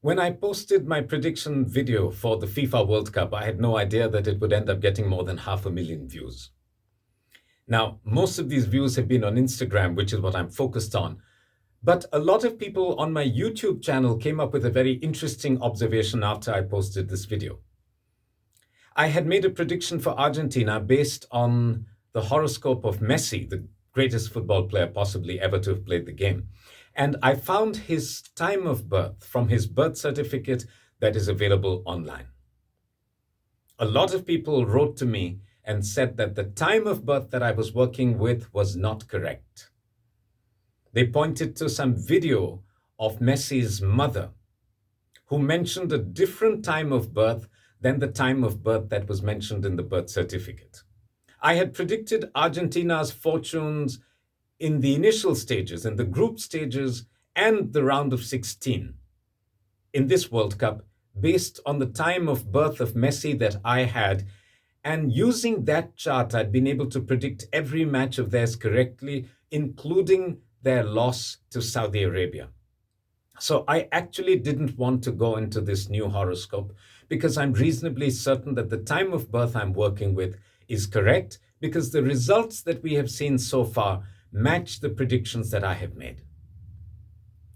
When I posted my prediction video for the FIFA World Cup, I had no idea that it would end up getting more than 500,000 views. Now, most of these views have been on Instagram, which is what I'm focused on. But a lot of people on my YouTube channel came up with a very interesting observation after I posted this video. I had made a prediction for Argentina based on the horoscope of Messi, the greatest football player possibly ever to have played the game. And I found his time of birth from his birth certificate that is available online. A lot of people wrote to me and said that the time of birth that I was working with was not correct. They pointed to some video of Messi's mother, who mentioned a different time of birth than the time of birth that was mentioned in the birth certificate. I had predicted Argentina's fortunes in the initial stages, in the group stages, and the round of 16 in this World Cup based on the time of birth of Messi that I had. And using that chart, I'd been able to predict every match of theirs correctly, including their loss to Saudi Arabia. So I actually didn't want to go into this new horoscope because I'm reasonably certain that the time of birth I'm working with is correct, because the results that we have seen so far match the predictions that I have made.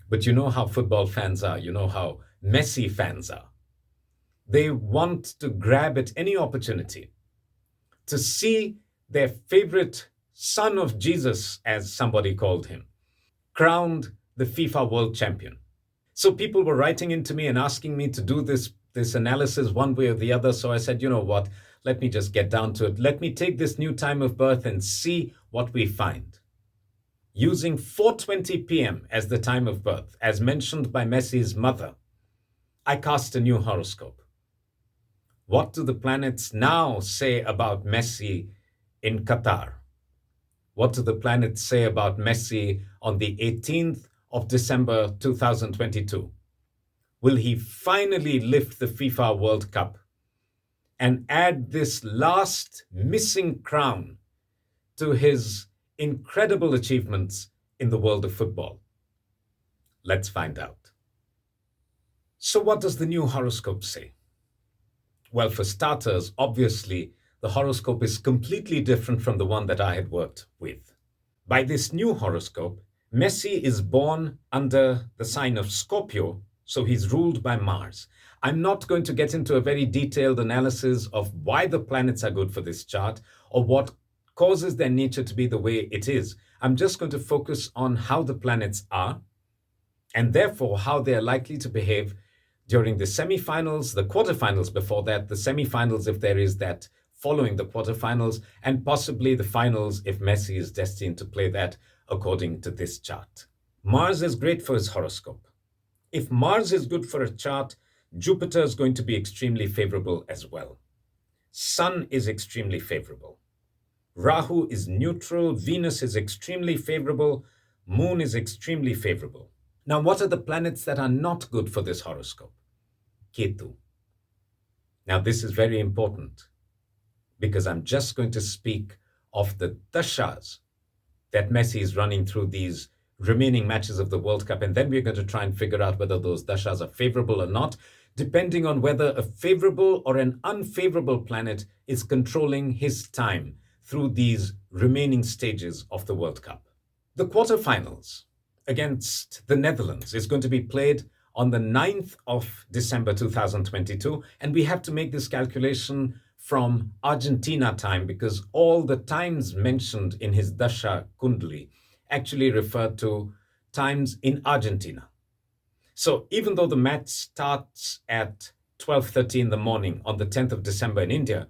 But you know how football fans are, you know how Messi fans are. They want to grab at any opportunity to see their favorite son of Jesus, as somebody called him, crowned the FIFA world champion. So people were writing into me and asking me to do this analysis one way or the other. So I said, you know what, let me just get down to it. Let me take this new time of birth and see what we find. Using 4:20 p.m. as the time of birth, as mentioned by Messi's mother, I cast a new horoscope. What do the planets now say about Messi in Qatar? What do the planets say about Messi on the 18th of December 2022? Will he finally lift the FIFA World Cup and add this last missing crown to his incredible achievements in the world of football? Let's find out. So what does the new horoscope say? Well, for starters, obviously, the horoscope is completely different from the one that I had worked with. By this new horoscope, Messi is born under the sign of Scorpio, so he's ruled by Mars. I'm not going to get into a very detailed analysis of why the planets are good for this chart or what causes their nature to be the way it is. I'm just going to focus on how the planets are, and therefore how they are likely to behave during the semifinals, the quarterfinals before that, the semifinals if there is that following the quarterfinals, and possibly the finals if Messi is destined to play that according to this chart. Mars is great for his horoscope. If Mars is good for a chart, Jupiter is going to be extremely favorable as well. Sun is extremely favorable. Rahu is neutral. Venus is extremely favorable. Moon is extremely favorable. Now, what are the planets that are not good for this horoscope? Ketu. Now, this is very important because I'm just going to speak of the dashas that Messi is running through these remaining matches of the World Cup. And then we're going to try and figure out whether those dashas are favorable or not, depending on whether a favorable or an unfavorable planet is controlling his time through these remaining stages of the World Cup. The quarterfinals against the Netherlands is going to be played on the 9th of December 2022. And we have to make this calculation from Argentina time because all the times mentioned in his Dasha Kundli actually refer to times in Argentina. So even though the match starts at 12:30 in the morning on the 10th of December in India,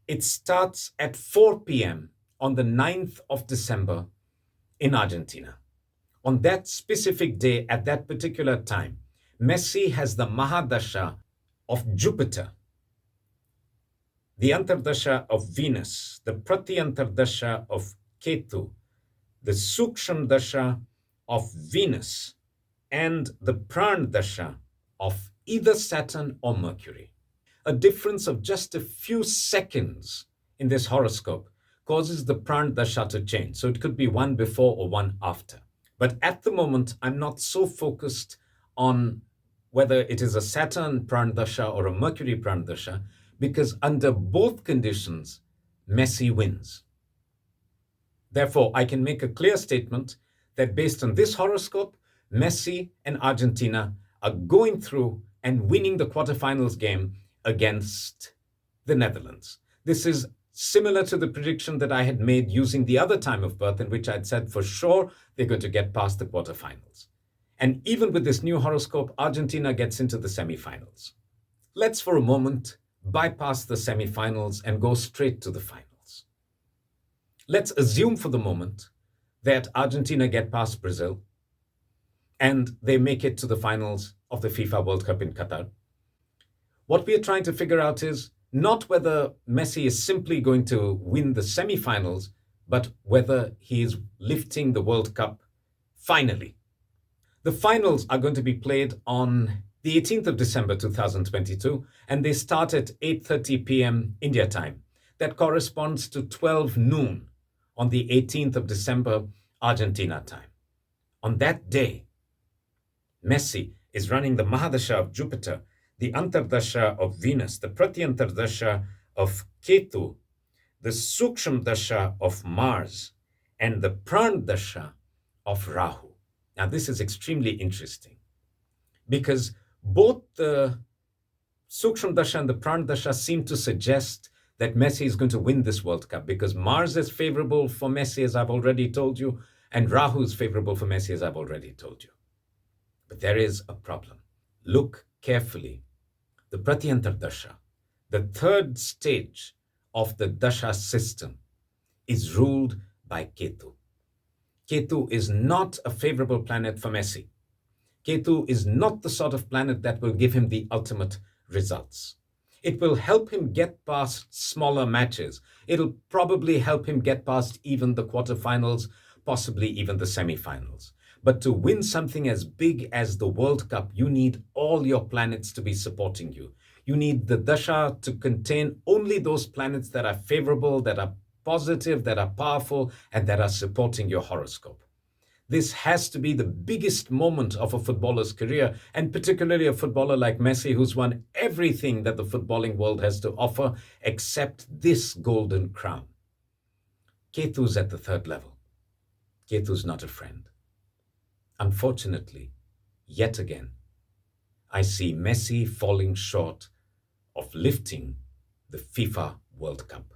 it starts at 4 p.m. on the 9th of December in Argentina. On that specific day, at that particular time, Messi has the Mahadasha of Jupiter, the Antardasha of Venus, the Pratyantardasha of Ketu, the Suksham Dasha of Venus, and the Pran Dasha of either Saturn or Mercury. A difference of just a few seconds in this horoscope causes the Pran Dasha to change. So it could be one before or one after. But at the moment, I'm not so focused on whether it is a Saturn Prandasha or a Mercury Prandasha, because under both conditions, Messi wins. Therefore, I can make a clear statement that based on this horoscope, Messi and Argentina are going through and winning the quarterfinals game against the Netherlands. This is similar to the prediction that I had made using the other time of birth, in which I'd said for sure they're going to get past the quarterfinals. And even with this new horoscope, Argentina gets into the semifinals. Let's for a moment bypass the semifinals and go straight to the finals. Let's assume for the moment that Argentina get past Brazil and they make it to the finals of the FIFA World Cup in Qatar. What we are trying to figure out is not whether Messi is simply going to win the semifinals, but whether he is lifting the World Cup finally. The finals are going to be played on the 18th of December 2022, and they start at 8:30 p.m. India time. That corresponds to 12 noon on the 18th of December Argentina time. On that day, Messi is running the Mahadasha of Jupiter, the Antardasha of Venus, the Pratyantardasha of Ketu, the Suksham Dasha of Mars, and the Prandasha of Rahu. Now, this is extremely interesting because both the Suksham Dasha and the Prandasha seem to suggest that Messi is going to win this World Cup because Mars is favorable for Messi, as I've already told you, and Rahu is favorable for Messi, as I've already told you. But there is a problem. Look carefully. The Pratyantar Dasha, the third stage of the Dasha system, is ruled by Ketu. Ketu is not a favorable planet for Messi. Ketu is not the sort of planet that will give him the ultimate results. It will help him get past smaller matches. It'll probably help him get past even the quarterfinals, possibly even the semifinals. But to win something as big as the World Cup, you need all your planets to be supporting you. You need the Dasha to contain only those planets that are favorable, that are positive, that are powerful, and that are supporting your horoscope. This has to be the biggest moment of a footballer's career, and particularly a footballer like Messi, who's won everything that the footballing world has to offer except this golden crown. Ketu's at the third level. Ketu's not a friend. Unfortunately, yet again, I see Messi falling short of lifting the FIFA World Cup.